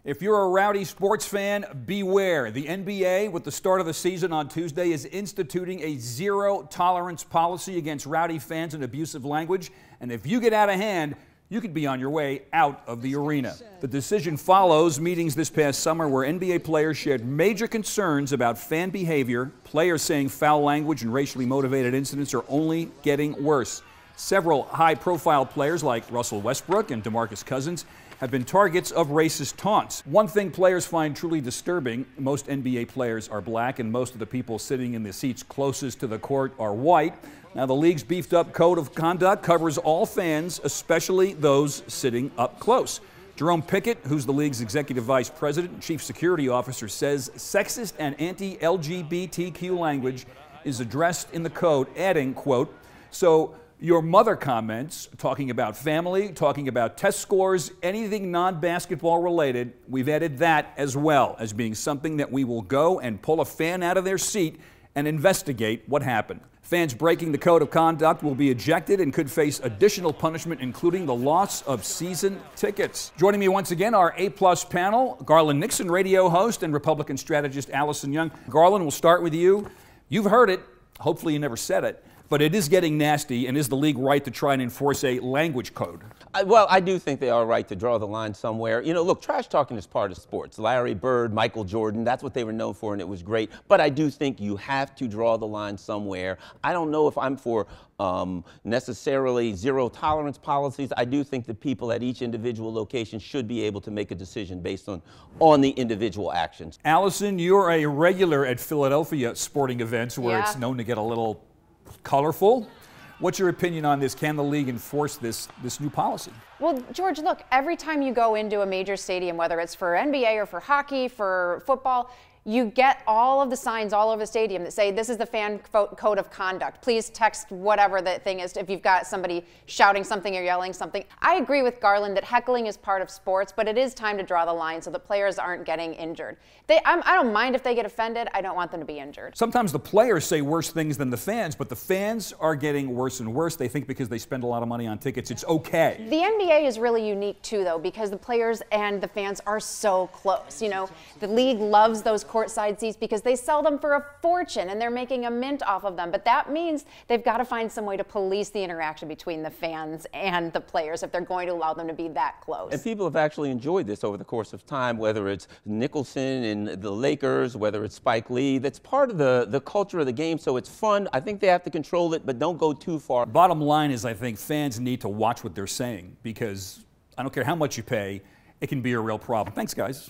If you're a rowdy sports fan, beware. The NBA, with the start of the season on Tuesday, is instituting a zero-tolerance policy against rowdy fans and abusive language. And if you get out of hand, you could be on your way out of the arena. The decision follows meetings this past summer where NBA players shared major concerns about fan behavior. Players saying foul language and racially motivated incidents are only getting worse. Several high-profile players like Russell Westbrook and DeMarcus Cousins have been targets of racist taunts. One thing players find truly disturbing: most NBA players are black and most of the people sitting in the seats closest to the court are white. Now, the league's beefed up code of conduct covers all fans, especially those sitting up close. Jerome Pickett, who's the league's executive vice president and chief security officer, says sexist and anti-LGBTQ language is addressed in the code, adding, quote, "So your mother comments, talking about family, talking about test scores, anything non-basketball related, we've added that as well as being something that we will go and pull a fan out of their seat and investigate what happened. Fans breaking the code of conduct will be ejected and could face additional punishment, including the loss of season tickets." Joining me once again, our A-plus panel, Garland Nixon, radio host, and Republican strategist Allison Young. Garland, we'll start with you. You've heard it. Hopefully you never said it. But it is getting nasty, and is the league right to try and enforce a language code? Well, I do think they are right to draw the line somewhere. You know, look, trash talking is part of sports. Larry Bird, Michael Jordan, that's what they were known for, and it was great. But I do think you have to draw the line somewhere. I don't know if I'm for necessarily zero-tolerance policies. I do think the people at each individual location should be able to make a decision based on the individual actions. Allison, you're a regular at Philadelphia sporting events where it's known to get a little colorful. What's your opinion on this? Can the league enforce this new policy? Well, George, look, every time you go into a major stadium, whether it's for NBA or for hockey, for football, you get all of the signs all over the stadium that say, this is the fan code of conduct. Please text whatever the thing is if you've got somebody shouting something or yelling something. I agree with Garland that heckling is part of sports, but it is time to draw the line so the players aren't getting injured. I don't mind if they get offended. I don't want them to be injured. Sometimes the players say worse things than the fans, but the fans are getting worse and worse. They think because they spend a lot of money on tickets, it's okay. The NBA is really unique, too, though, because the players and the fans are so close. You know, the league loves those courtside seats because they sell them for a fortune and they're making a mint off of them. But that means they've got to find some way to police the interaction between the fans and the players if they're going to allow them to be that close. And people have actually enjoyed this over the course of time, whether it's Nicholson and the Lakers, whether it's Spike Lee. That's part of the culture of the game, so it's fun. I think they have to control it, but don't go too far. Bottom line is, I think fans need to watch what they're saying, because I don't care how much you pay, it can be a real problem. Thanks, guys.